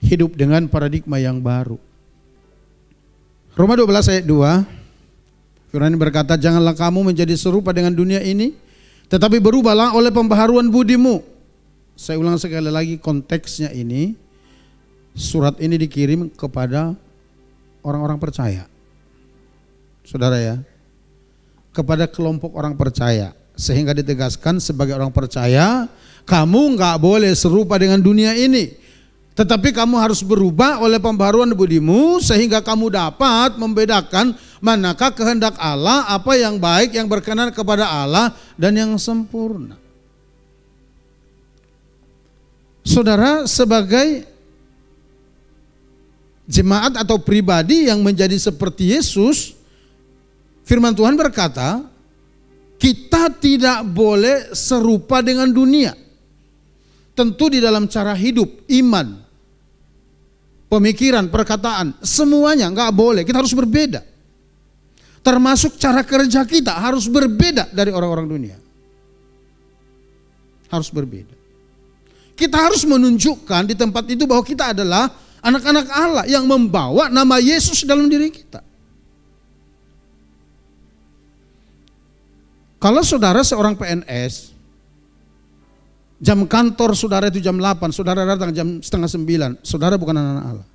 hidup dengan paradigma yang baru. Roma 12 ayat 2, firman berkata, janganlah kamu menjadi serupa dengan dunia ini, tetapi berubahlah oleh pembaharuan budimu. Saya ulang sekali lagi konteksnya ini, surat ini dikirim kepada orang-orang percaya. Saudara ya, kepada kelompok orang percaya. Sehingga ditegaskan sebagai orang percaya, kamu enggak boleh serupa dengan dunia ini. Tetapi kamu harus berubah oleh pembaharuan budimu sehingga kamu dapat membedakan manakah kehendak Allah, apa yang baik, yang berkenan kepada Allah dan yang sempurna. Saudara, sebagai jemaat atau pribadi yang menjadi seperti Yesus, firman Tuhan berkata, kita tidak boleh serupa dengan dunia. Tentu di dalam cara hidup, iman, pemikiran, perkataan, semuanya nggak boleh. Kita harus berbeda. Termasuk cara kerja kita harus berbeda dari orang-orang dunia. Harus berbeda. Kita harus menunjukkan di tempat itu bahwa kita adalah anak-anak Allah yang membawa nama Yesus dalam diri kita. Kalau saudara seorang PNS, jam kantor saudara itu jam 8, saudara datang jam setengah 9, saudara bukan anak-anak Allah.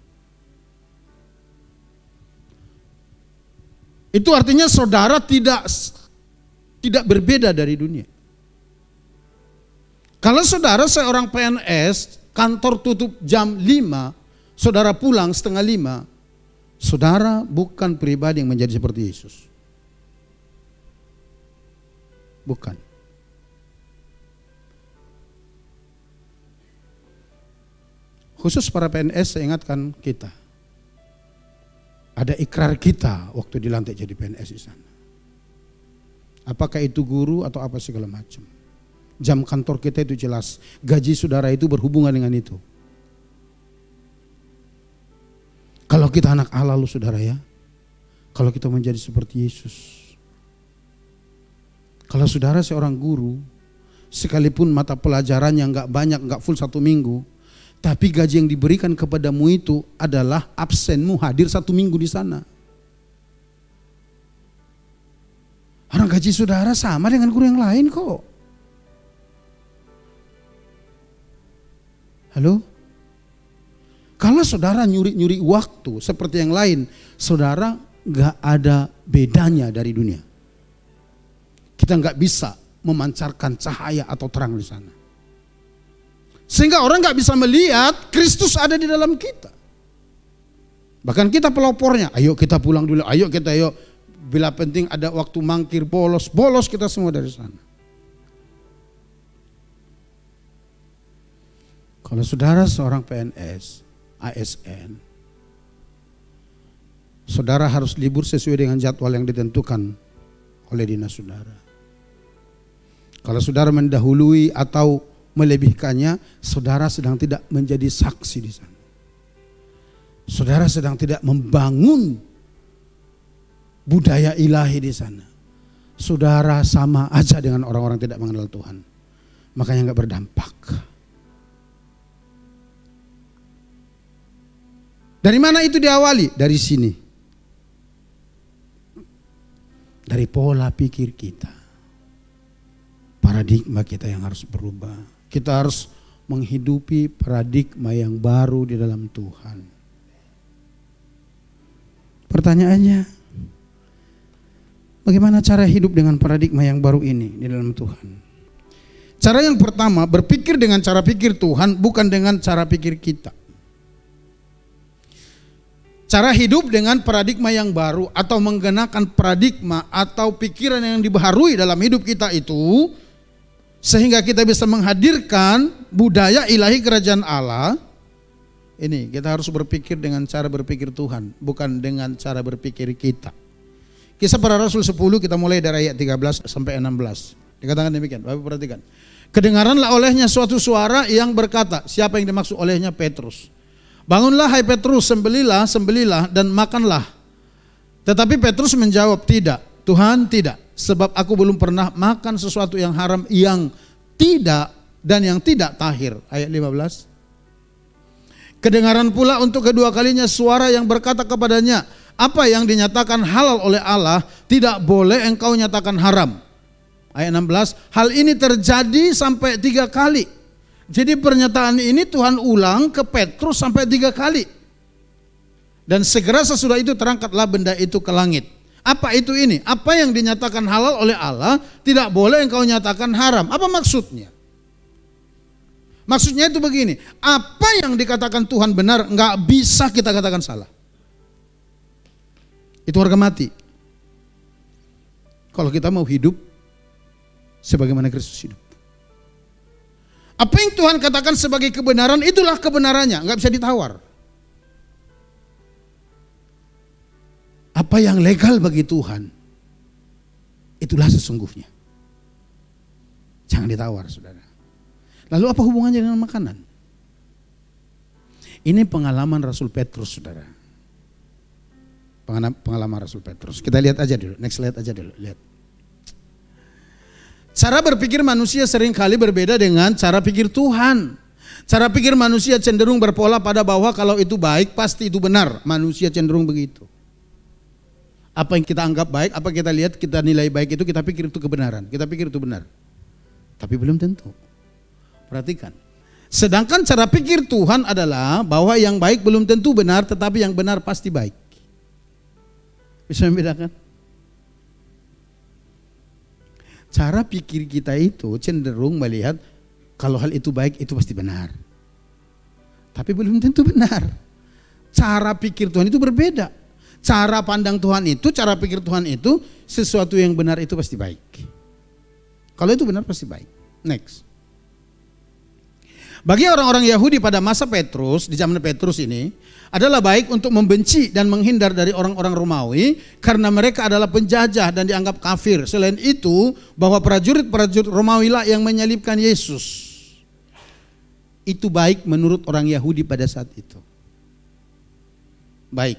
Itu artinya saudara tidak berbeda dari dunia. Kalau saudara seorang PNS, kantor tutup jam 5, saudara pulang setengah 5, saudara bukan pribadi yang menjadi seperti Yesus. Bukan. Khusus para PNS saya ingatkan kita. Ada ikrar kita waktu dilantik jadi PNS di sana. Apakah itu guru atau apa segala macam. Jam kantor kita itu jelas. Gaji saudara itu berhubungan dengan itu. Kalau kita anak Allah lu saudara ya. Kalau kita menjadi seperti Yesus. Kalau saudara seorang guru, sekalipun mata pelajarannya enggak banyak, enggak full 1 minggu, tapi gaji yang diberikan kepadamu itu adalah absenmu hadir 1 minggu di sana. Orang gaji saudara sama dengan guru yang lain kok. Halo? Kalau saudara nyuri-nyuri waktu seperti yang lain, saudara enggak ada bedanya dari dunia. Kita enggak bisa memancarkan cahaya atau terang di sana. Sehingga orang nggak bisa melihat Kristus ada di dalam kita. Bahkan kita pelopornya, ayo kita pulang dulu, ayo kita bila penting ada waktu mangkir bolos kita semua dari sana. Kalau saudara seorang PNS, ASN, saudara harus libur sesuai dengan jadwal yang ditentukan oleh dinas saudara. Kalau saudara mendahului atau melebihkannya, saudara sedang tidak menjadi saksi di sana. Saudara sedang tidak membangun budaya ilahi di sana. Saudara sama aja dengan orang-orang tidak mengenal Tuhan. Makanya nggak berdampak. Dari mana itu diawali? Dari sini. Dari pola pikir kita. Paradigma kita yang harus berubah. Kita harus menghidupi paradigma yang baru di dalam Tuhan. Pertanyaannya, bagaimana cara hidup dengan paradigma yang baru ini di dalam Tuhan? Cara yang pertama, berpikir dengan cara pikir Tuhan, bukan dengan cara pikir kita. Cara hidup dengan paradigma yang baru atau menggunakan paradigma atau pikiran yang dibaharui dalam hidup kita itu, sehingga kita bisa menghadirkan budaya ilahi kerajaan Allah. Ini kita harus berpikir dengan cara berpikir Tuhan, bukan dengan cara berpikir kita. Kisah Para Rasul 10 kita mulai dari ayat 13 sampai 16. Dikatakan demikian, Bapak perhatikan. Kedengaranlah olehnya suatu suara yang berkata, siapa yang dimaksud olehnya? Petrus. Bangunlah hai Petrus, sembelilah dan makanlah. Tetapi Petrus menjawab, tidak Tuhan, tidak. Sebab aku belum pernah makan sesuatu yang haram, yang tidak dan yang tidak tahir. Ayat 15. Kedengaran pula untuk kedua kalinya suara yang berkata kepadanya, apa yang dinyatakan halal oleh Allah tidak boleh engkau nyatakan haram. Ayat 16, hal ini terjadi sampai 3 kali. Jadi pernyataan ini Tuhan ulang ke Petrus sampai 3 kali. Dan segera sesudah itu terangkatlah benda itu ke langit. Apa itu ini? Apa yang dinyatakan halal oleh Allah tidak boleh engkau nyatakan haram. Apa maksudnya? Maksudnya itu begini, apa yang dikatakan Tuhan benar nggak bisa kita katakan salah. Itu harga mati. Kalau kita mau hidup sebagaimana Kristus hidup. Apa yang Tuhan katakan sebagai kebenaran, itulah kebenarannya, nggak bisa ditawar. Apa yang legal bagi Tuhan, itulah sesungguhnya. Jangan ditawar, saudara. Lalu apa hubungannya dengan makanan? Ini pengalaman Rasul Petrus, saudara. Pengalaman Rasul Petrus. Kita lihat aja dulu, next slide aja dulu, lihat. Cara berpikir manusia seringkali berbeda dengan cara pikir Tuhan. Cara pikir manusia cenderung berpola pada bahwa kalau itu baik pasti itu benar. Manusia cenderung begitu. Apa yang kita anggap baik, apa kita lihat, kita nilai baik itu, kita pikir itu kebenaran. Kita pikir itu benar. Tapi belum tentu. Perhatikan. Sedangkan cara pikir Tuhan adalah bahwa yang baik belum tentu benar, tetapi yang benar pasti baik. Bisa membedakan? Cara pikir kita itu cenderung melihat kalau hal itu baik itu pasti benar. Tapi belum tentu benar. Cara pikir Tuhan itu berbeda. Cara pandang Tuhan itu, cara pikir Tuhan itu, sesuatu yang benar itu pasti baik. Kalau itu benar pasti baik. Next. Bagi orang-orang Yahudi pada masa Petrus, di zaman Petrus ini, adalah baik untuk membenci dan menghindar dari orang-orang Romawi karena mereka adalah penjajah dan dianggap kafir. Selain itu, bahwa prajurit-prajurit Romawi lah yang menyalibkan Yesus. Itu baik menurut orang Yahudi pada saat itu. Baik.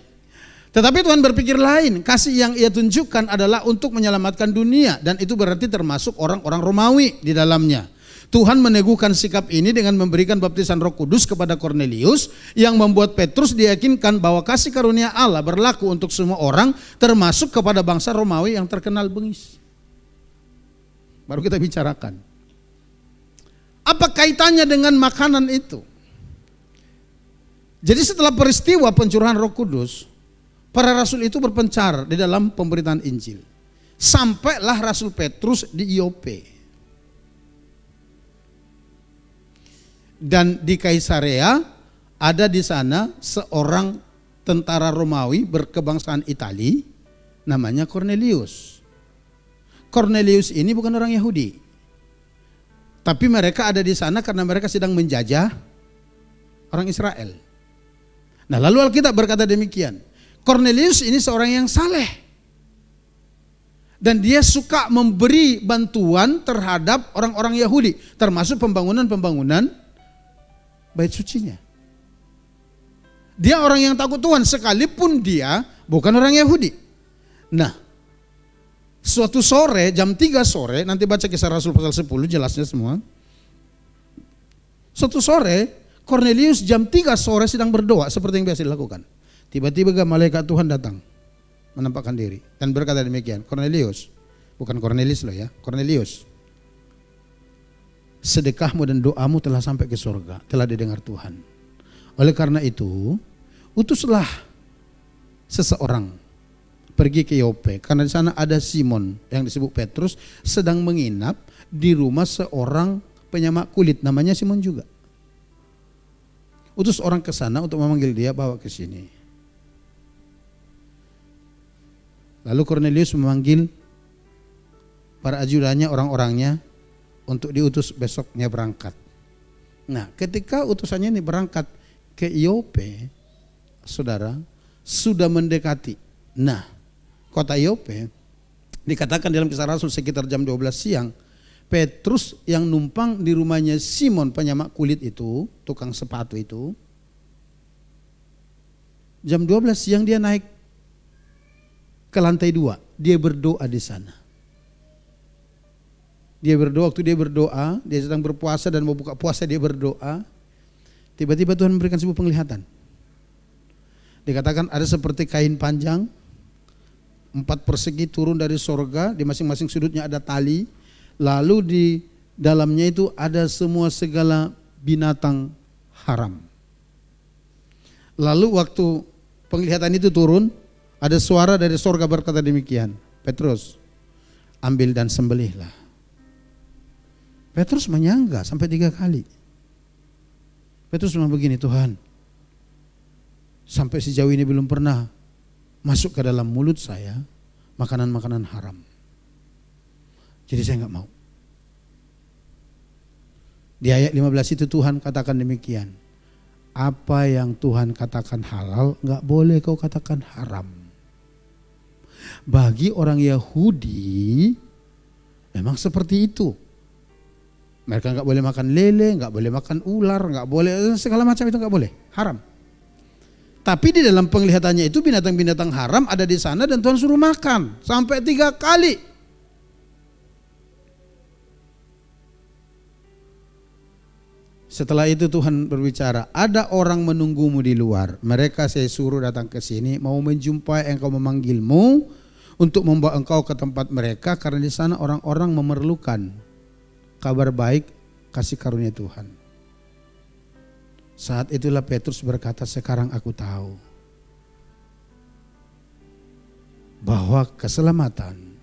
Tetapi Tuhan berpikir lain. Kasih yang ia tunjukkan adalah untuk menyelamatkan dunia. Dan itu berarti termasuk orang-orang Romawi di dalamnya. Tuhan meneguhkan sikap ini dengan memberikan baptisan Roh Kudus kepada Kornelius yang membuat Petrus diyakinkan bahwa kasih karunia Allah berlaku untuk semua orang termasuk kepada bangsa Romawi yang terkenal bengis. Baru kita bicarakan. Apa kaitannya dengan makanan itu? Jadi setelah peristiwa pencurahan Roh Kudus, para rasul itu berpencar di dalam pemberitaan Injil. Sampailah Rasul Petrus di Iope. Dan di Kaisarea ada di sana seorang tentara Romawi berkebangsaan Itali namanya Kornelius. Kornelius ini bukan orang Yahudi. Tapi mereka ada di sana karena mereka sedang menjajah orang Israel. Nah, lalu Alkitab berkata demikian. Kornelius ini seorang yang saleh. Dan dia suka memberi bantuan terhadap orang-orang Yahudi, termasuk pembangunan bait sucinya. Dia orang yang takut Tuhan sekalipun dia bukan orang Yahudi. Nah, suatu sore jam 3 sore, nanti baca Kisah Rasul pasal 10 jelasnya semua. Suatu sore Kornelius jam 3 sore sedang berdoa seperti yang biasa dilakukan. Tiba-tiba malaikat Tuhan datang menampakkan diri dan berkata demikian, Kornelius, bukan Kornelius loh ya, Kornelius. Sedekahmu dan doamu telah sampai ke surga, telah didengar Tuhan. Oleh karena itu, utuslah seseorang pergi ke Yope, karena di sana ada Simon yang disebut Petrus sedang menginap di rumah seorang penyamak kulit, namanya Simon juga. Utus orang ke sana untuk memanggil dia, bawa ke sini. Lalu Kornelius memanggil para ajudannya, orang-orangnya, untuk diutus besoknya berangkat. Nah, ketika utusannya ini berangkat ke Iope, saudara, sudah mendekati. Nah, kota Iope dikatakan dalam Kisah Rasul sekitar jam 12 siang, Petrus yang numpang di rumahnya Simon penyamak kulit itu, tukang sepatu itu, jam 12 siang dia naik ke lantai 2, dia berdoa di sana. Dia berdoa, waktu dia berdoa, dia sedang berpuasa dan mau buka puasa, dia berdoa. tiba-tiba Tuhan memberikan sebuah penglihatan. Dikatakan ada seperti kain panjang 4 persegi turun dari sorga, di masing-masing sudutnya ada tali, lalu di dalamnya itu ada semua segala binatang haram. Lalu waktu penglihatan itu turun, ada suara dari sorga berkata demikian, Petrus, ambil dan sembelihlah. Petrus menyangga sampai 3 kali. Petrus bilang begini, Tuhan, sampai sejauh ini belum pernah masuk ke dalam mulut saya makanan-makanan haram. Jadi saya enggak mau. Di ayat 15 itu Tuhan katakan demikian. Apa yang Tuhan katakan halal enggak boleh kau katakan haram. Bagi orang Yahudi memang seperti itu. Mereka enggak boleh makan lele, enggak boleh makan ular, enggak boleh segala macam itu enggak boleh, haram. Tapi di dalam penglihatannya itu binatang-binatang haram ada di sana dan Tuhan suruh makan sampai 3 kali. Setelah itu Tuhan berbicara, ada orang menunggumu di luar. Mereka saya suruh datang ke sini mau menjumpai engkau, memanggilmu untuk membawa engkau ke tempat mereka karena di sana orang-orang memerlukan kabar baik kasih karunia Tuhan. Saat itulah Petrus berkata, sekarang aku tahu bahwa keselamatan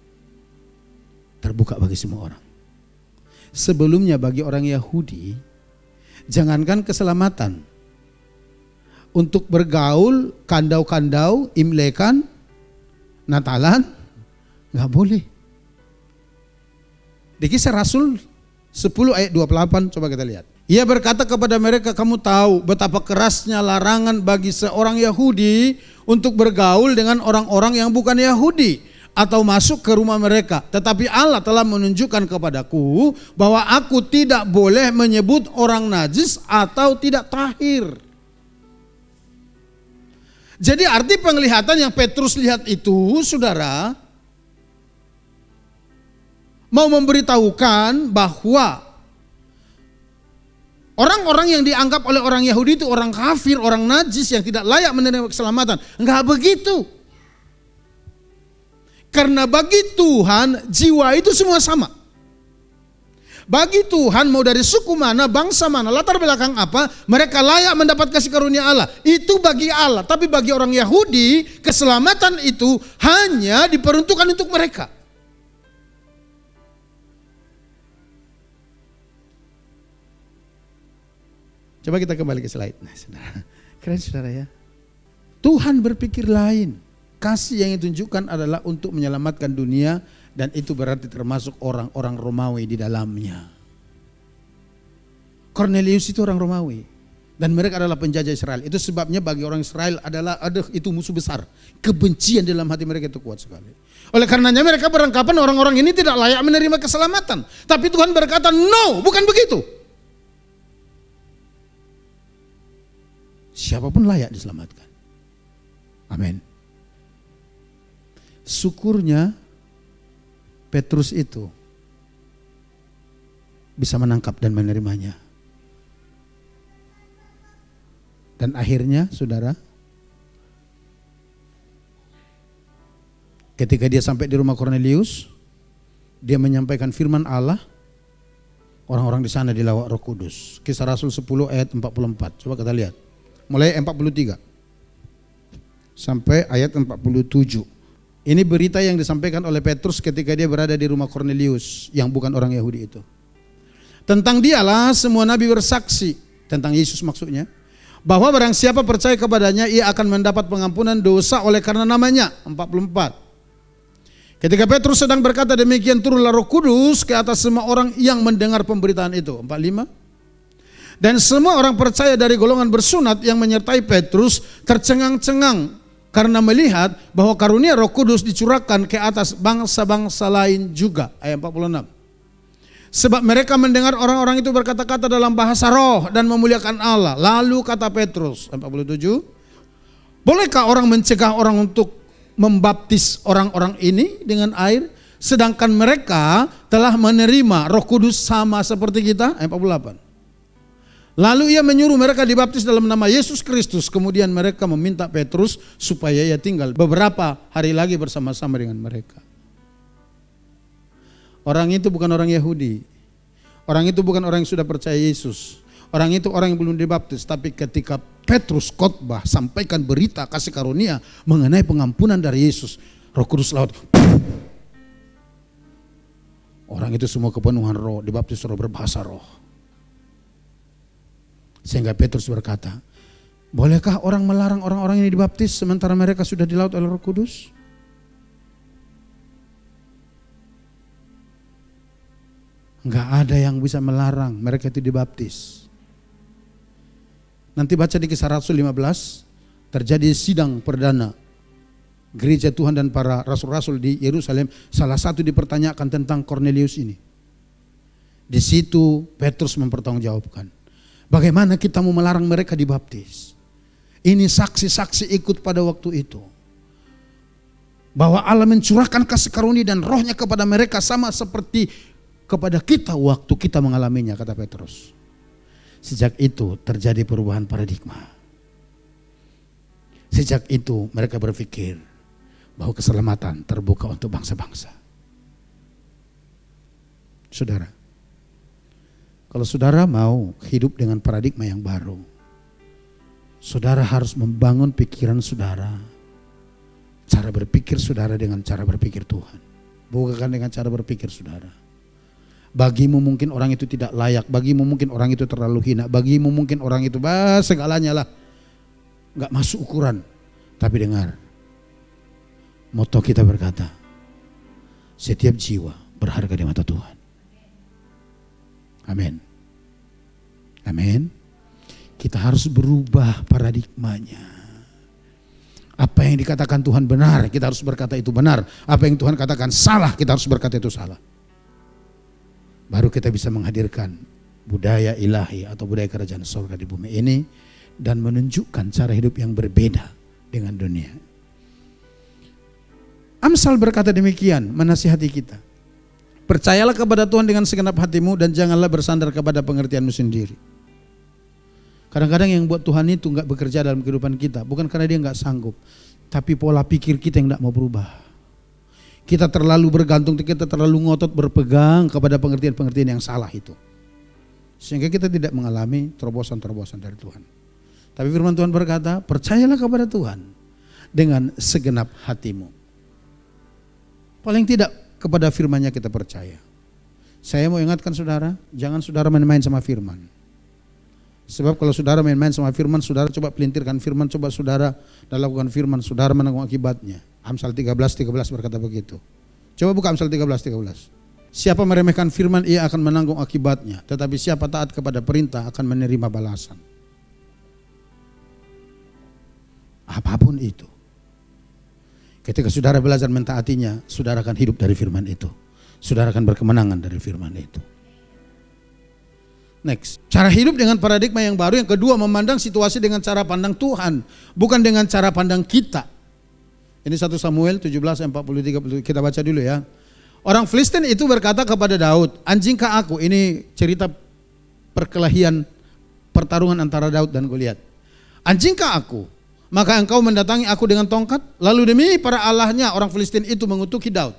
terbuka bagi semua orang. Sebelumnya bagi orang Yahudi, jangankan keselamatan, untuk bergaul, kandau-kandau, imlekan, Natalan, gak boleh. Di Kisah Rasul 10 ayat 28, coba kita lihat. Ia berkata kepada mereka, kamu tahu betapa kerasnya larangan bagi seorang Yahudi untuk bergaul dengan orang-orang yang bukan Yahudi atau masuk ke rumah mereka. Tetapi Allah telah menunjukkan kepadaku bahwa aku tidak boleh menyebut orang najis atau tidak tahir. Jadi arti penglihatan yang Petrus lihat itu, saudara, mau memberitahukan bahwa orang-orang yang dianggap oleh orang Yahudi itu orang kafir, orang najis yang tidak layak menerima keselamatan. Enggak begitu. Karena bagi Tuhan jiwa itu semua sama. Bagi Tuhan mau dari suku mana, bangsa mana, latar belakang apa, mereka layak mendapat kasih karunia Allah. Itu bagi Allah. Tapi bagi orang Yahudi, keselamatan itu hanya diperuntukkan untuk mereka. Coba kita kembali ke slide. Nah, saudara. Keren saudara ya. Tuhan berpikir lain. Kasih yang ditunjukkan adalah untuk menyelamatkan dunia dan itu berarti termasuk orang-orang Romawi di dalamnya. Cornelius itu orang Romawi dan mereka adalah penjajah Israel. Itu sebabnya bagi orang Israel adalah itu musuh besar. Kebencian dalam hati mereka itu kuat sekali. Oleh karenanya mereka beranggapan orang-orang ini tidak layak menerima keselamatan. Tapi Tuhan berkata, no, bukan begitu. Siapapun layak diselamatkan. Amin. Syukurnya Petrus itu bisa menangkap dan menerimanya. Dan akhirnya saudara, ketika dia sampai di rumah Cornelius, dia menyampaikan firman Allah. Orang-orang di sana dilawat Roh Kudus. Kisah Rasul 10 ayat 44. Coba kita lihat. Mulai 43 sampai ayat 47. Ini berita yang disampaikan oleh Petrus ketika dia berada di rumah Cornelius yang bukan orang Yahudi itu. Tentang dialah semua nabi bersaksi, tentang Yesus maksudnya, bahwa barang siapa percaya kepadanya ia akan mendapat pengampunan dosa oleh karena namanya. 44. Ketika Petrus sedang berkata demikian, turunlah Roh Kudus ke atas semua orang yang mendengar pemberitaan itu. 45. Dan semua orang percaya dari golongan bersunat yang menyertai Petrus tercengang-cengang karena melihat bahwa karunia Roh Kudus dicurahkan ke atas bangsa-bangsa lain juga. Ayat 46. Sebab mereka mendengar orang-orang itu berkata-kata dalam bahasa roh dan memuliakan Allah. Lalu kata Petrus, ayat 47, bolehkah orang mencegah orang untuk membaptis orang-orang ini dengan air, sedangkan mereka telah menerima Roh Kudus sama seperti kita? Ayat 48. Lalu ia menyuruh mereka dibaptis dalam nama Yesus Kristus. Kemudian mereka meminta Petrus supaya ia tinggal beberapa hari lagi bersama-sama dengan mereka. Orang itu bukan orang Yahudi. Orang itu bukan orang yang sudah percaya Yesus. Orang itu orang yang belum dibaptis. Tapi ketika Petrus khotbah, sampaikan berita kasih karunia mengenai pengampunan dari Yesus, Roh Kudus laut. Orang itu semua kepenuhan roh, dibaptis roh, berbahasa roh. Sehingga Petrus berkata, bolehkah orang melarang orang-orang ini dibaptis sementara mereka sudah dilaut oleh Roh Kudus? Enggak ada yang bisa melarang mereka itu dibaptis. Nanti baca di Kisah Rasul 15, terjadi sidang perdana gereja Tuhan dan para rasul-rasul di Yerusalem. Salah satu dipertanyakan tentang Cornelius ini. Di situ Petrus mempertanggungjawabkan, bagaimana kita mau melarang mereka dibaptis? Ini saksi-saksi ikut pada waktu itu. Bahwa Allah mencurahkan kasih karunia dan rohnya kepada mereka sama seperti kepada kita waktu kita mengalaminya, kata Petrus. Sejak itu terjadi perubahan paradigma. Sejak itu mereka berpikir bahwa keselamatan terbuka untuk bangsa-bangsa. Saudara, kalau saudara mau hidup dengan paradigma yang baru, saudara harus membangun pikiran saudara, cara berpikir saudara dengan cara berpikir Tuhan, bukan dengan cara berpikir saudara. Bagimu mungkin orang itu tidak layak, bagimu mungkin orang itu terlalu hina, bagimu mungkin orang itu segalanya lah, gak masuk ukuran. Tapi dengar, moto kita berkata, setiap jiwa berharga di mata Tuhan. Amin. Amin. Kita harus berubah paradigmanya. Apa yang dikatakan Tuhan benar, kita harus berkata itu benar. Apa yang Tuhan katakan salah, kita harus berkata itu salah. Baru kita bisa menghadirkan budaya ilahi atau budaya kerajaan surga di bumi ini dan menunjukkan cara hidup yang berbeda dengan dunia. Amsal berkata demikian, menasihati kita. Percayalah kepada Tuhan dengan segenap hatimu dan janganlah bersandar kepada pengertianmu sendiri. Kadang-kadang yang buat Tuhan itu enggak bekerja dalam kehidupan kita, bukan karena dia enggak sanggup, tapi pola pikir kita yang enggak mau berubah. Kita terlalu bergantung, kita terlalu ngotot berpegang kepada pengertian-pengertian yang salah itu. Sehingga kita tidak mengalami terobosan-terobosan dari Tuhan. Tapi firman Tuhan berkata, percayalah kepada Tuhan dengan segenap hatimu. Paling tidak kepada firman-Nya kita percaya. Saya mau ingatkan saudara, jangan saudara main-main sama firman. Sebab kalau saudara main-main sama firman, saudara coba pelintirkan firman, coba saudara lakukan firman, saudara menanggung akibatnya. Amsal 13:13 berkata begitu. Coba buka Amsal 13:13. Siapa meremehkan firman, ia akan menanggung akibatnya. Tetapi siapa taat kepada perintah akan menerima balasan. Apapun itu. Ketika saudara belajar mentaatinya, saudara akan hidup dari firman itu. Saudara akan berkemenangan dari firman itu. Next, cara hidup dengan paradigma yang baru. Yang kedua, memandang situasi dengan cara pandang Tuhan, bukan dengan cara pandang kita. Ini 1 Samuel 17:43, kita baca dulu ya. Orang Filistin itu berkata kepada Daud, anjingkah aku? Ini cerita perkelahian, pertarungan antara Daud dan Goliat. Anjingkah aku? Maka engkau mendatangi aku dengan tongkat. Lalu demi para allahnya orang Filistin itu mengutuki Daud.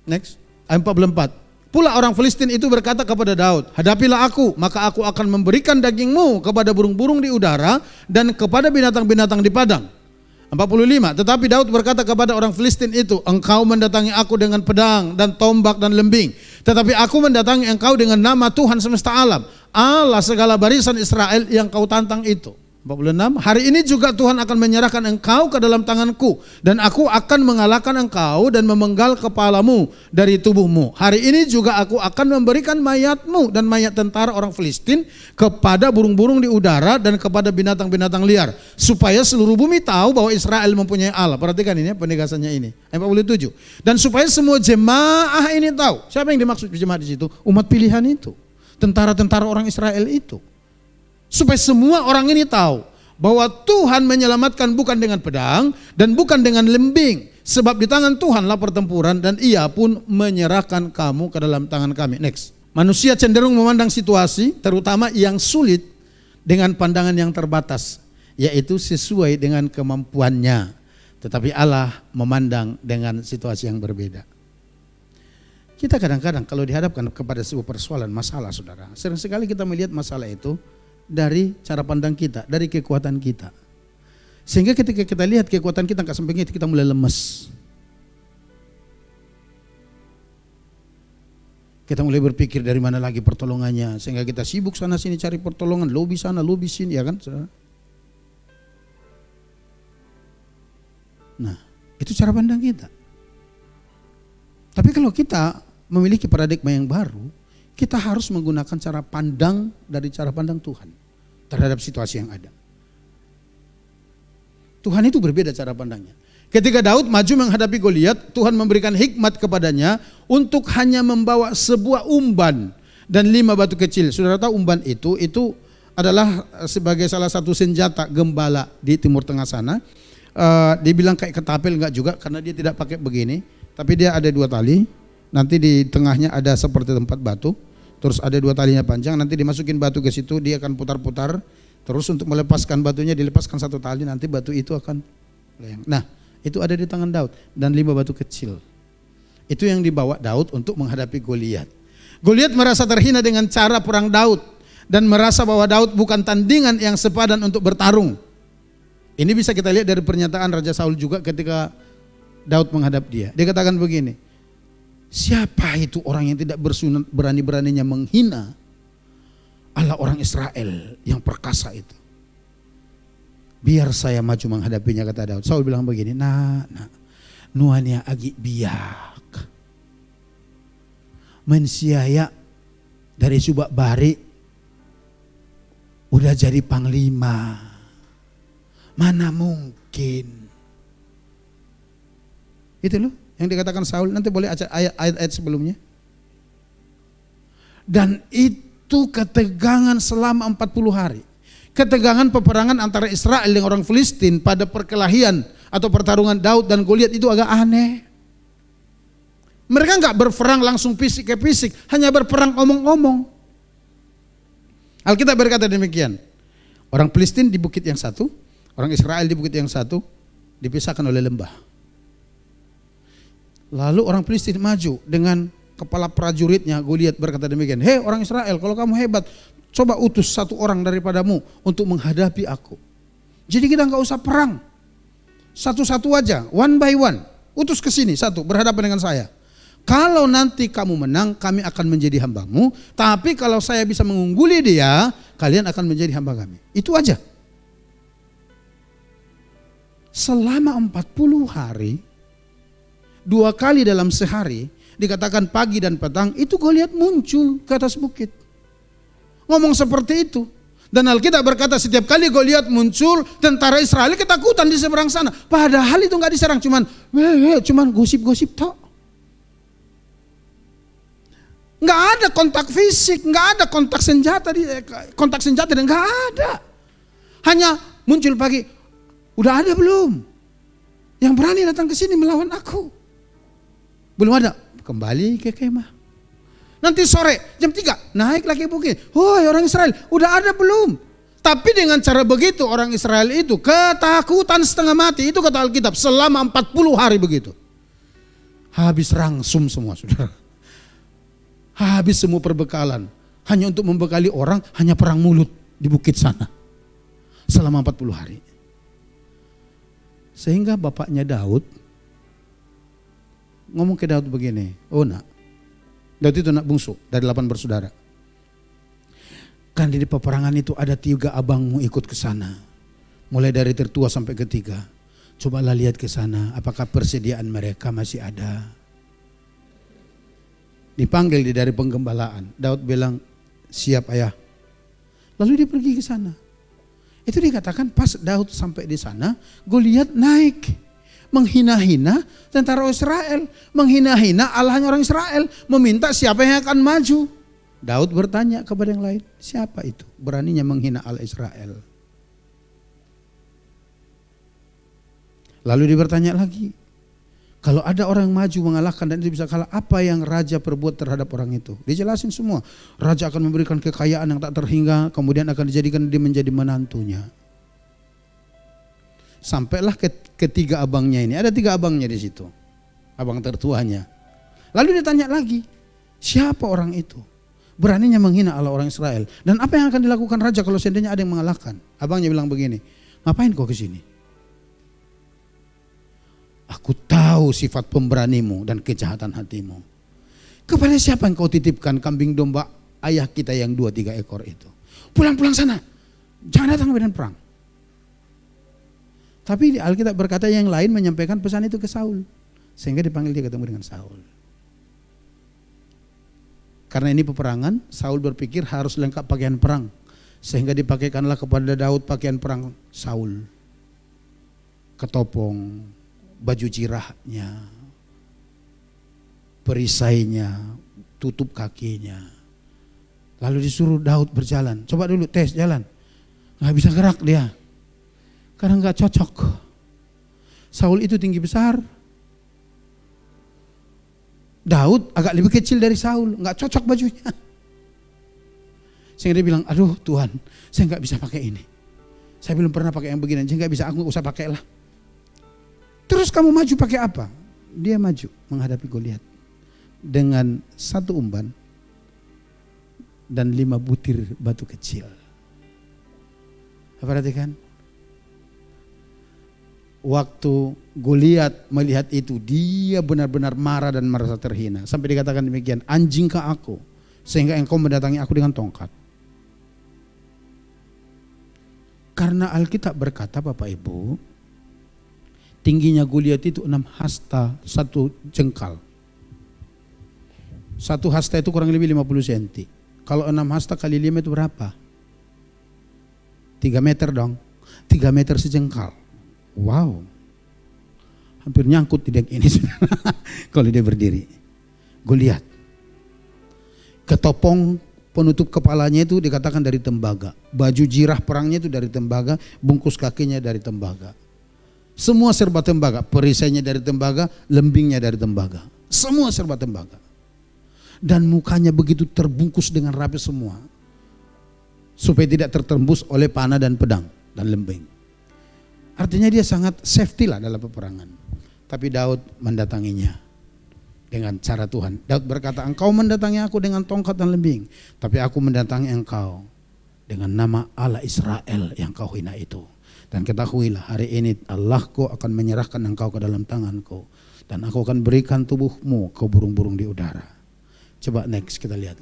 Next, ayat 44. Pula orang Filistin itu berkata kepada Daud, hadapilah aku, maka aku akan memberikan dagingmu kepada burung-burung di udara dan kepada binatang-binatang di padang. 45. Tetapi Daud berkata kepada orang Filistin itu, engkau mendatangi aku dengan pedang dan tombak dan lembing, tetapi aku mendatangi engkau dengan nama Tuhan semesta alam, Allah segala barisan Israel yang kau tantang itu. 46. Hari ini juga Tuhan akan menyerahkan engkau ke dalam tanganku, dan aku akan mengalahkan engkau dan memenggal kepalamu dari tubuhmu. Hari ini juga aku akan memberikan mayatmu dan mayat tentara orang Filistin kepada burung-burung di udara dan kepada binatang-binatang liar, supaya seluruh bumi tahu bahwa Israel mempunyai Allah. Perhatikan ini ya, penegasannya ini. Ayat 47. Dan supaya semua jemaah ini tahu. Siapa yang dimaksud jemaah di situ? Umat pilihan itu. Tentara-tentara orang Israel itu. Supaya semua orang ini tahu bahwa Tuhan menyelamatkan bukan dengan pedang dan bukan dengan lembing. Sebab di tangan Tuhanlah pertempuran dan ia pun menyerahkan kamu ke dalam tangan kami. Next. Manusia cenderung memandang situasi terutama yang sulit dengan pandangan yang terbatas, yaitu sesuai dengan kemampuannya. Tetapi Allah memandang dengan situasi yang berbeda. Kita kadang-kadang kalau dihadapkan kepada sebuah persoalan, masalah saudara, sering sekali kita melihat masalah itu dari cara pandang kita, dari kekuatan kita. Sehingga ketika kita lihat kekuatan kita nggak sampai itu, kita mulai lemes. Kita mulai berpikir dari mana lagi pertolongannya, sehingga kita sibuk sana sini cari pertolongan, lobi sana, lobi sini, ya kan? Nah, itu cara pandang kita. Tapi kalau kita memiliki paradigma yang baru, kita harus menggunakan cara pandang dari cara pandang Tuhan terhadap situasi yang ada. Tuhan itu berbeda cara pandangnya. Ketika Daud maju menghadapi Goliat, Tuhan memberikan hikmat kepadanya untuk hanya membawa sebuah umban dan 5 batu kecil. Saudara tahu umban itu adalah sebagai salah satu senjata gembala di Timur Tengah sana. Dibilang kayak ketapel enggak juga, karena dia tidak pakai begini, tapi dia ada 2 tali. Nanti di tengahnya ada seperti tempat batu, terus ada 2 talinya panjang. Nanti dimasukin batu ke situ, dia akan putar-putar. Terus untuk melepaskan batunya dilepaskan 1 tali, nanti batu itu akan melayang. Nah, itu ada di tangan Daud dan 5 batu kecil. Itu yang dibawa Daud untuk menghadapi Goliat. Goliat merasa terhina dengan cara perang Daud dan merasa bahwa Daud bukan tandingan yang sepadan untuk bertarung. Ini bisa kita lihat dari pernyataan Raja Saul juga ketika Daud menghadap dia. Dia katakan begini, siapa itu orang yang tidak berani-beraninya menghina Allah orang Israel yang perkasa itu? Biar saya maju menghadapinya, kata Daud. Saul bilang begini, nah, nuania agi biak. Mensiaya dari Subak Bari udah jadi panglima. Mana mungkin. Itu loh yang dikatakan Saul. Nanti boleh ayat-ayat sebelumnya. Dan itu ketegangan selama 40 hari. Ketegangan peperangan antara Israel dengan orang Filistin pada perkelahian atau pertarungan Daud dan Goliat itu agak aneh. Mereka enggak berperang langsung fisik ke fisik, hanya berperang omong-omong. Alkitab berkata demikian. Orang Filistin di bukit yang satu, orang Israel di bukit yang satu, dipisahkan oleh lembah. Lalu orang Filistin maju dengan kepala prajuritnya Goliat berkata demikian, hei orang Israel, kalau kamu hebat, coba utus 1 orang daripadamu untuk menghadapi aku. Jadi kita nggak usah perang, satu-satu aja, one by one, utus ke sini 1 berhadapan dengan saya. Kalau nanti kamu menang, kami akan menjadi hambamu. Tapi kalau saya bisa mengungguli dia, kalian akan menjadi hamba kami. Itu aja. Selama 40 hari, 2 kali dalam sehari, dikatakan pagi dan petang, itu Goliat muncul ke atas bukit. Ngomong seperti itu. Dan Alkitab berkata setiap kali Goliat muncul, tentara Israel ketakutan di seberang sana. Padahal itu nggak diserang, cuman gosip-gosip tok. Nggak ada kontak fisik, nggak ada kontak senjata dan nggak ada. Hanya muncul pagi, udah ada belum yang berani datang ke sini melawan aku? Belum ada. Kembali ke kemah. Nanti sore jam 3 naik lagi bukit. Woi orang Israel, udah ada belum? Tapi dengan cara begitu orang Israel itu ketakutan setengah mati. Itu kata Alkitab selama 40 hari begitu. Habis rangsum semua saudara. Habis semua perbekalan. Hanya untuk membekali orang, hanya perang mulut di bukit sana. Selama 40 hari. Sehingga bapaknya Daud ngomong ke Daud begini, oh nak, Daud itu anak bungsu dari 8 bersaudara. Kan di peperangan itu ada 3 abangmu ikut ke sana. Mulai dari tertua sampai ketiga. Cobalah lihat ke sana, apakah persediaan mereka masih ada. Dipanggil dari penggembalaan. Daud bilang, siap ayah. Lalu dia pergi ke sana. Itu dikatakan pas Daud sampai di sana, Goliat naik. Menghina-hina tentara Israel. Menghina-hina Allahnya orang Israel. Meminta siapa yang akan maju. Daud bertanya kepada yang lain, siapa itu beraninya menghina Allah Israel? Lalu dia bertanya lagi, Kalau ada orang yang maju mengalahkan dan itu bisa kalah, apa yang raja perbuat terhadap orang itu? Dijelasin semua. Raja akan memberikan kekayaan yang tak terhingga, kemudian akan dijadikan dia menjadi menantunya. Sampailah ketiga abangnya ini. Ada 3 abangnya di situ. Abang tertuanya. Lalu dia tanya lagi, siapa orang itu? Beraninya menghina Allah orang Israel. Dan apa yang akan dilakukan raja kalau seandainya ada yang mengalahkan? Abangnya bilang begini, ngapain kau ke sini? Aku tahu sifat pemberanimu dan kejahatan hatimu. Kepada siapa yang kau titipkan kambing domba ayah kita yang 2-3 ekor itu? Pulang-pulang sana, jangan datang ke medan perang. Tapi di Alkitab berkata yang lain menyampaikan pesan itu ke Saul, sehingga dipanggil dia ketemu dengan Saul. Karena ini peperangan, Saul berpikir harus lengkap pakaian perang, sehingga dipakaikanlah kepada Daud pakaian perang Saul, ketopong, baju jirahnya, perisainya, tutup kakinya. Lalu disuruh Daud berjalan. Coba dulu tes jalan. Gak bisa gerak dia. Karena gak cocok. Saul itu tinggi besar. Daud agak lebih kecil dari Saul. Gak cocok bajunya. Sehingga dia bilang, aduh Tuhan, saya gak bisa pakai ini. Saya belum pernah pakai yang begini. Jadi gak bisa, aku gak usah pakai lah. Terus kamu maju pakai apa? Dia maju menghadapi Goliat dengan 1 umban dan 5 butir batu kecil. Perhatikan, waktu Goliat melihat itu, dia benar-benar marah dan merasa terhina. Sampai dikatakan demikian, anjingkah aku sehingga engkau mendatangi aku dengan tongkat? Karena Alkitab berkata, Bapak Ibu, tingginya Goliat itu 6 hasta 1 jengkal. 1 hasta itu kurang lebih 50 cm. Kalau 6 hasta kali 5 itu berapa? 3 meter dong. 3 meter sejengkal. Wow. Hampir nyangkut di dek ini kalau dia berdiri. Goliat. Ketopong penutup kepalanya itu dikatakan dari tembaga. Baju jirah perangnya itu dari tembaga. Bungkus kakinya dari tembaga. Semua serba tembaga, perisainya dari tembaga, lembingnya dari tembaga. Semua serba tembaga. Dan mukanya begitu terbungkus dengan rapi semua. Supaya tidak tertembus oleh panah dan pedang dan lembing. Artinya dia sangat safety lah dalam peperangan. Tapi Daud mendatanginya dengan cara Tuhan. Daud berkata, engkau mendatangi aku dengan tongkat dan lembing. Tapi aku mendatangi engkau dengan nama Allah Israel yang kau hina itu. Dan ketahuilah hari ini Allahku akan menyerahkan engkau ke dalam tanganku. Dan aku akan berikan tubuhmu ke burung-burung di udara. Coba next kita lihat.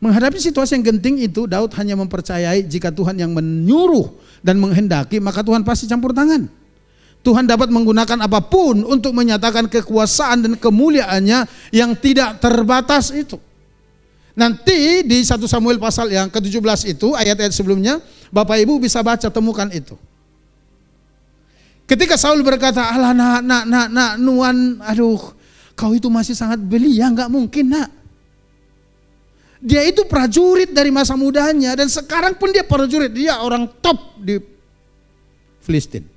Menghadapi situasi yang genting itu, Daud hanya mempercayai jika Tuhan yang menyuruh dan menghendaki, maka Tuhan pasti campur tangan. Tuhan dapat menggunakan apapun untuk menyatakan kekuasaan dan kemuliaannya yang tidak terbatas itu. Nanti di 1 Samuel pasal yang ke-17 itu, ayat-ayat sebelumnya, Bapak Ibu bisa baca, temukan itu. Ketika Saul berkata, alah nak, Nuan, aduh, kau itu masih sangat belia, enggak mungkin nak. Dia itu prajurit dari masa mudanya dan sekarang pun dia prajurit, dia orang top di Filistin.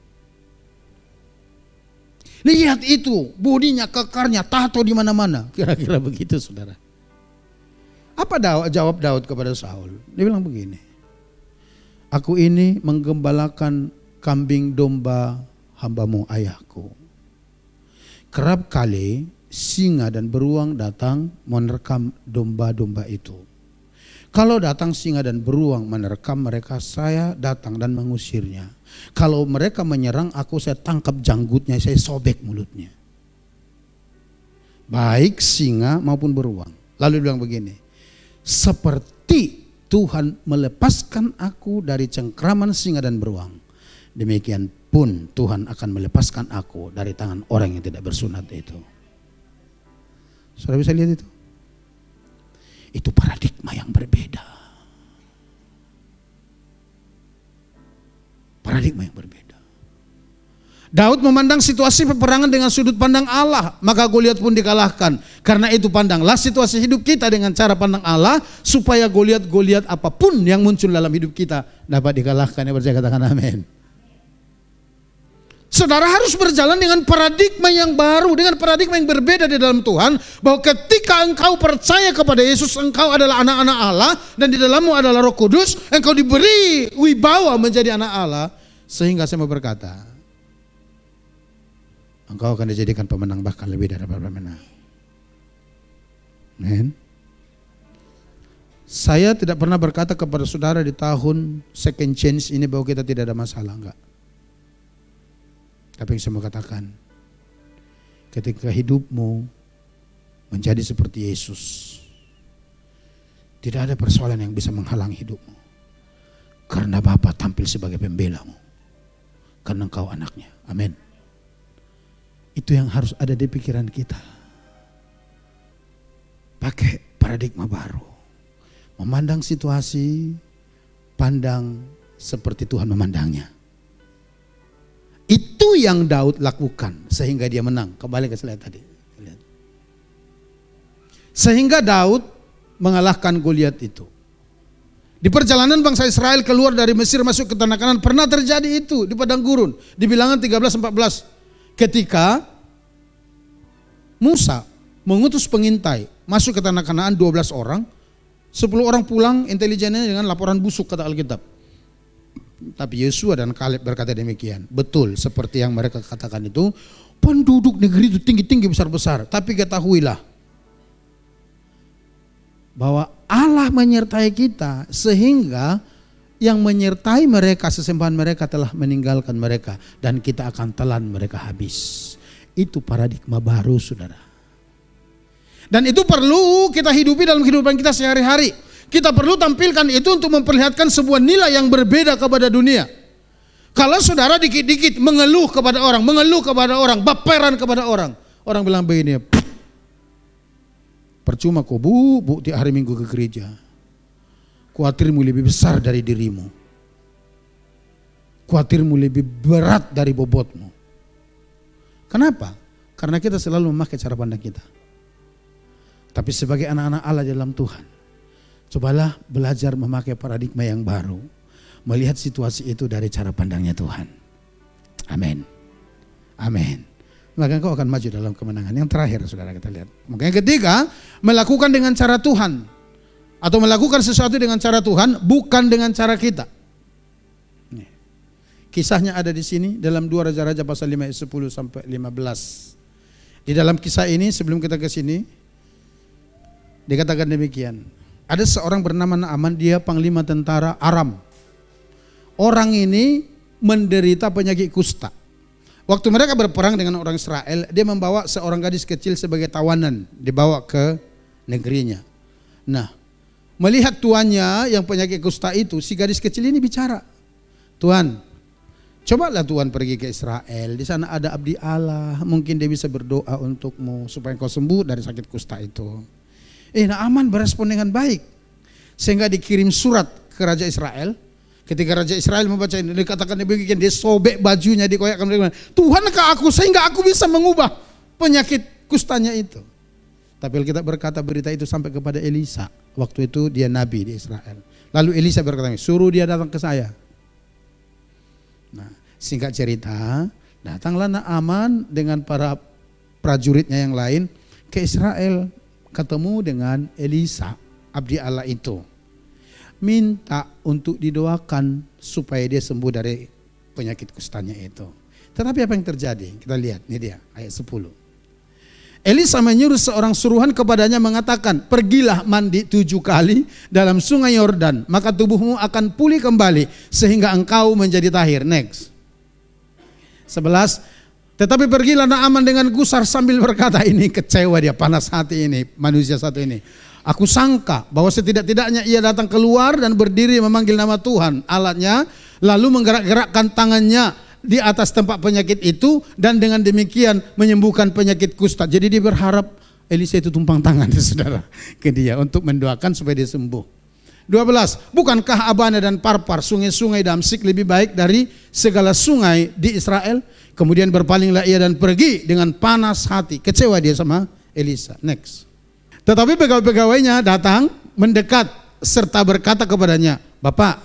Lihat itu, bodinya, kekarnya, tato di mana-mana, kira-kira begitu saudara. Apa jawab Daud kepada Saul? Dia bilang begini, aku ini menggembalakan kambing domba hambamu ayahku. Kerap kali singa dan beruang datang menerkam domba-domba itu. Kalau datang singa dan beruang menerkam mereka, saya datang dan mengusirnya. Kalau mereka menyerang aku, saya tangkap janggutnya, saya sobek mulutnya. Baik singa maupun beruang. Lalu dia bilang begini, seperti Tuhan melepaskan aku dari cengkraman singa dan beruang, demikian pun Tuhan akan melepaskan aku dari tangan orang yang tidak bersunat itu. Saudara bisa lihat itu? Itu paradigma yang berbeda. Paradigma yang berbeda. Daud memandang situasi peperangan dengan sudut pandang Allah, maka Goliat pun dikalahkan. Karena itu pandanglah situasi hidup kita dengan cara pandang Allah, supaya Goliat apapun yang muncul dalam hidup kita dapat dikalahkan. Yang percaya katakan amin. saudara harus berjalan dengan paradigma yang baru, dengan paradigma yang berbeda di dalam Tuhan, bahwa ketika engkau percaya kepada Yesus, engkau adalah anak-anak Allah, dan di dalammu adalah Roh Kudus, engkau diberi wibawa menjadi anak Allah, sehingga saya mau berkata, engkau akan dijadikan pemenang, bahkan lebih daripada pemenang. Amen. Saya tidak pernah berkata kepada saudara di tahun second chance ini bahwa kita tidak ada masalah, enggak. Tapi yang saya mau katakan, ketika hidupmu menjadi seperti Yesus, tidak ada persoalan yang bisa menghalang hidupmu. Karena Bapa tampil sebagai pembelamu. Karena engkau anaknya. Amin. Itu yang harus ada di pikiran kita. Pakai paradigma baru. Memandang situasi, pandang seperti Tuhan memandangnya. Itu yang Daud lakukan sehingga dia menang. Kembali ke slide tadi. Sehingga Daud mengalahkan Goliat itu. Di perjalanan bangsa Israel keluar dari Mesir masuk ke tanah Kanaan pernah terjadi itu di padang gurun. Di Bilangan 13:14 ketika Musa mengutus pengintai masuk ke tanah Kanaan 12 orang, 10 orang pulang intelijennya dengan laporan busuk kata Alkitab. Tapi Yosua dan Kaleb berkata demikian. Betul seperti yang mereka katakan itu. Penduduk negeri itu tinggi-tinggi besar-besar. Tapi ketahuilah bahwa Allah menyertai kita sehingga yang menyertai mereka, sesembahan mereka telah meninggalkan mereka. Dan kita akan telan mereka habis. Itu paradigma baru saudara. Dan itu perlu kita hidupi dalam kehidupan kita sehari-hari. Kita perlu tampilkan itu untuk memperlihatkan sebuah nilai yang berbeda kepada dunia. Kalau saudara dikit-dikit mengeluh kepada orang, baperan kepada orang. Orang bilang begini, percuma kau bu di hari Minggu ke gereja. Kuatirmu lebih besar dari dirimu. Kuatirmu lebih berat dari bobotmu. Kenapa? Karena kita selalu memakai cara pandang kita. Tapi sebagai anak-anak Allah dalam Tuhan, cobalah belajar memakai paradigma yang baru. Melihat situasi itu dari cara pandangnya Tuhan. Amin. Amin. Maka engkau akan maju dalam kemenangan. Yang terakhir saudara kita lihat. Makanya ketika melakukan dengan cara Tuhan. Atau melakukan sesuatu dengan cara Tuhan. Bukan dengan cara kita. Kisahnya ada di sini. Dalam 2 Raja-Raja pasal 5 ayat 10 sampai 15. Di dalam kisah ini sebelum kita ke sini. Dikatakan demikian. Ada seorang bernama Naaman, dia panglima tentara Aram. Orang ini menderita penyakit kusta. Waktu mereka berperang dengan orang Israel, dia membawa seorang gadis kecil sebagai tawanan, dibawa ke negerinya. Nah, melihat tuannya yang penyakit kusta itu, si gadis kecil ini bicara, Tuan, cobalah Tuan pergi ke Israel, di sana ada abdi Allah, mungkin dia bisa berdoa untukmu supaya kau sembuh dari sakit kusta itu. Naaman berespon dengan baik. Sehingga dikirim surat ke Raja Israel. Ketika Raja Israel membaca ini, dikatakan demikian, dia sobek bajunya, dikoyakkan. Tuhankah aku sehingga aku bisa mengubah penyakit kustanya itu. Tapi Alkitab berkata berita itu sampai kepada Elisa. Waktu itu dia nabi di Israel. Lalu Elisa berkata, suruh dia datang ke saya. Nah, singkat cerita, datanglah Naaman dengan para prajuritnya yang lain ke Israel. Ketemu dengan Elisa, abdi Allah itu. Minta untuk didoakan supaya dia sembuh dari penyakit kustanya itu. Tetapi apa yang terjadi? Kita lihat, ini dia ayat 10. Elisa menyuruh seorang suruhan kepadanya mengatakan, pergilah mandi 7 kali dalam sungai Yordan, maka tubuhmu akan pulih kembali sehingga engkau menjadi tahir. Next. 11. Tetapi pergilah Naaman dengan gusar sambil berkata, ini kecewa dia, panas hati ini, manusia satu ini. Aku sangka bahwa setidak-tidaknya ia datang keluar dan berdiri memanggil nama Tuhan Allahnya, lalu menggerak-gerakkan tangannya di atas tempat penyakit itu dan dengan demikian menyembuhkan penyakit kusta. Jadi dia berharap Elisa itu tumpang tangan saudara ke dia untuk mendoakan supaya dia sembuh. 12. Bukankah Abana dan Parpar, sungai-sungai Damsik lebih baik dari segala sungai di Israel? Kemudian berpalinglah ia dan pergi dengan panas hati. Kecewa dia sama Elisa. Next. Tetapi pegawai-pegawainya datang mendekat serta berkata kepadanya, Bapak,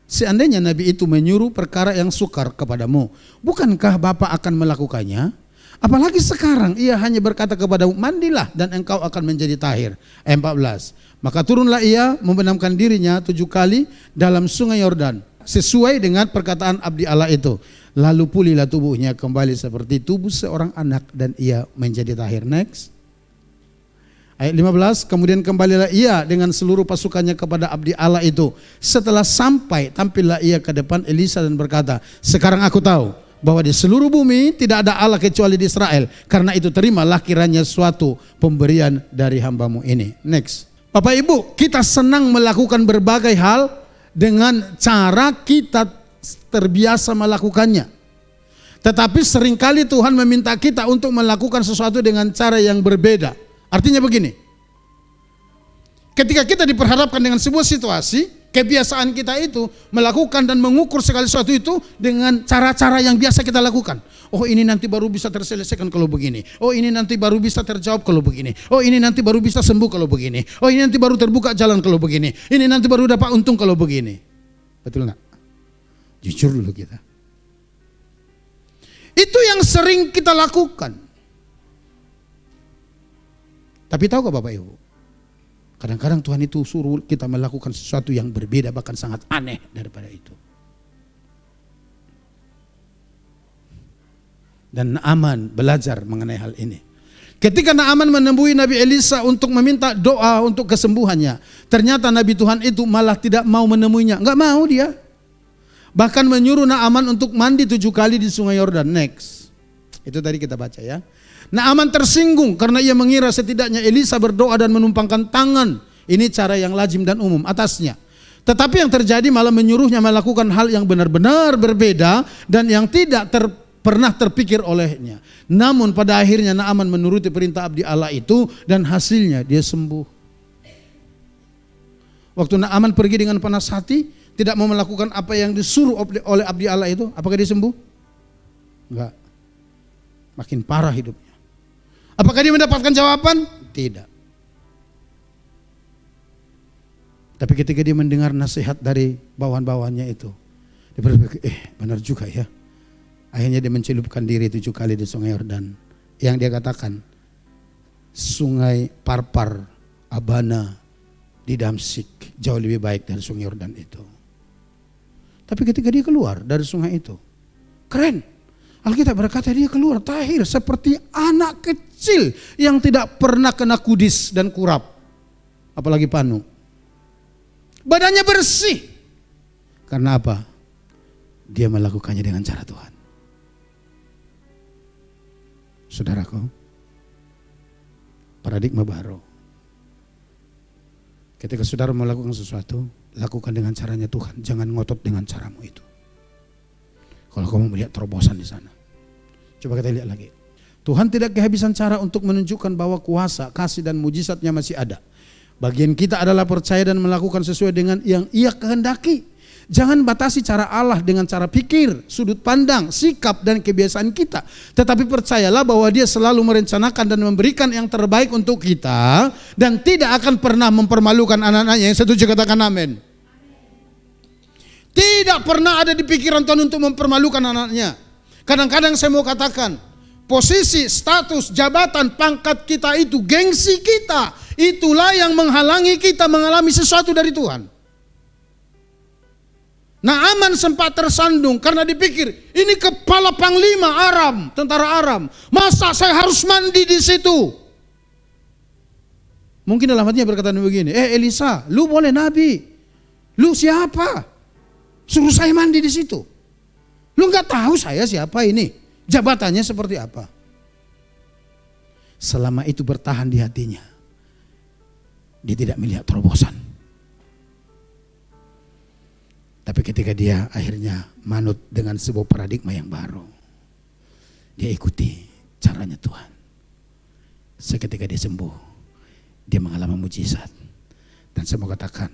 Seandainya Nabi itu menyuruh perkara yang sukar kepadamu, bukankah Bapa akan melakukannya? Apalagi sekarang ia hanya berkata kepadamu, mandilah dan engkau akan menjadi tahir. Ayat 14. Maka turunlah ia membenamkan dirinya 7 kali dalam sungai Yordan, sesuai dengan perkataan abdi Allah itu. Lalu pulihlah tubuhnya kembali seperti tubuh seorang anak dan ia menjadi tahir. Next. Ayat 15, kemudian kembalilah ia dengan seluruh pasukannya kepada abdi Allah itu. Setelah sampai, tampillah ia ke depan Elisa dan berkata, sekarang aku tahu bahwa di seluruh bumi tidak ada Allah kecuali di Israel. Karena itu terimalah kiranya suatu pemberian dari hambamu ini. Next. Bapak Ibu, kita senang melakukan berbagai hal dengan cara kita terbiasa melakukannya. Tetapi seringkali Tuhan meminta kita untuk melakukan sesuatu dengan cara yang berbeda. Artinya begini, ketika kita diperhadapkan dengan sebuah situasi, kebiasaan kita itu melakukan dan mengukur segala sesuatu itu dengan cara-cara yang biasa kita lakukan. Oh, ini nanti baru bisa terselesaikan kalau begini. Oh, ini nanti baru bisa terjawab kalau begini. Oh, ini nanti baru bisa sembuh kalau begini. Oh, ini nanti baru terbuka jalan kalau begini. Ini nanti baru dapat untung kalau begini. Betul nggak? Jujur dulu kita. Itu yang sering kita lakukan. Tapi tahu gak Bapak Ibu? Kadang-kadang Tuhan itu suruh kita melakukan sesuatu yang berbeda, bahkan sangat aneh daripada itu. Dan Naaman belajar mengenai hal ini. Ketika Naaman menemui Nabi Elisa untuk meminta doa untuk kesembuhannya, ternyata Nabi Tuhan itu malah tidak mau menemuinya. Enggak mau dia. Bahkan menyuruh Naaman untuk mandi 7 kali di sungai Yordan. Next. Itu tadi kita baca ya. Naaman tersinggung karena ia mengira setidaknya Elisa berdoa dan menumpangkan tangan. Ini cara yang lazim dan umum atasnya. Tetapi yang terjadi malah menyuruhnya melakukan hal yang benar-benar berbeda dan yang tidak pernah terpikir olehnya. Namun pada akhirnya Naaman menuruti perintah abdi Allah itu dan hasilnya dia sembuh. Waktu Naaman pergi dengan panas hati, tidak mau melakukan apa yang disuruh oleh abdi Allah itu, apakah dia sembuh? Enggak. Makin parah hidupnya. Apakah dia mendapatkan jawaban? Tidak. Tapi ketika dia mendengar nasihat dari bawahan-bawahannya itu, dia berpikir, benar juga ya. Akhirnya dia mencelupkan diri 7 kali di sungai Yordan. Yang dia katakan, sungai Parpar, Abana, di Damsik, jauh lebih baik dari sungai Yordan itu. Tapi ketika dia keluar dari sungai itu, keren. Alkitab berkata dia keluar tahir seperti anak kecil yang tidak pernah kena kudis dan kurap. Apalagi panu. Badannya bersih. Karena apa? Dia melakukannya dengan cara Tuhan. Saudaraku, paradigma baru. Ketika saudara melakukan sesuatu, lakukan dengan caranya Tuhan. Jangan ngotot dengan caramu itu. Kalau kamu melihat terobosan di sana. Coba kita lihat lagi. Tuhan tidak kehabisan cara untuk menunjukkan bahwa kuasa, kasih dan mujizatnya masih ada. Bagian kita adalah percaya dan melakukan sesuai dengan yang Ia kehendaki. Jangan batasi cara Allah dengan cara pikir, sudut pandang, sikap dan kebiasaan kita. Tetapi percayalah bahwa Dia selalu merencanakan dan memberikan yang terbaik untuk kita. Dan tidak akan pernah mempermalukan anak-anaknya. Yang setuju katakan amin. Tidak pernah ada di pikiran Tuhan untuk mempermalukan anaknya. Kadang-kadang saya mau katakan, posisi, status, jabatan, pangkat kita itu, gengsi kita, itulah yang menghalangi kita mengalami sesuatu dari Tuhan. Naaman sempat tersandung karena dipikir, ini kepala panglima Aram, tentara Aram, masa saya harus mandi di situ? Mungkin dalam hatinya berkata begini, Elisa, lu boleh nabi, lu siapa? Suruh saya mandi di situ. Lu nggak tahu saya siapa ini, jabatannya seperti apa. Selama itu bertahan di hatinya, dia tidak melihat terobosan. Tapi ketika dia akhirnya manut dengan sebuah paradigma yang baru, dia ikuti caranya Tuhan. Seketika dia sembuh, dia mengalami mujizat. Dan saya mau katakan,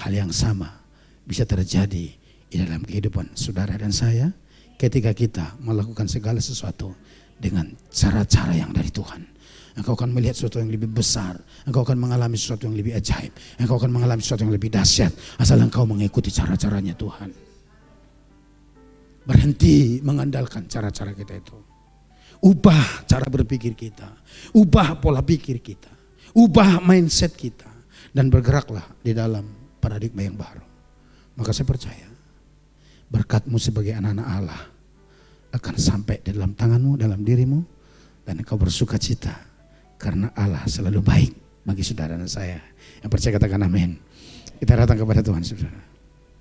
hal yang sama bisa terjadi di dalam kehidupan saudara dan saya ketika kita melakukan segala sesuatu dengan cara-cara yang dari Tuhan. Engkau akan melihat sesuatu yang lebih besar. Engkau akan mengalami sesuatu yang lebih ajaib. Engkau akan mengalami sesuatu yang lebih dahsyat. Asal engkau mengikuti cara-caranya Tuhan. Berhenti mengandalkan cara-cara kita itu. Ubah cara berpikir kita. Ubah pola pikir kita. Ubah mindset kita. Dan bergeraklah di dalam paradigma yang baru. Maka saya percaya berkatmu sebagai anak-anak Allah akan sampai di dalam tanganmu, dalam dirimu. Dan engkau bersuka cita karena Allah selalu baik bagi saudara dan saya. Yang percaya katakan amin. Kita datang kepada Tuhan saudara.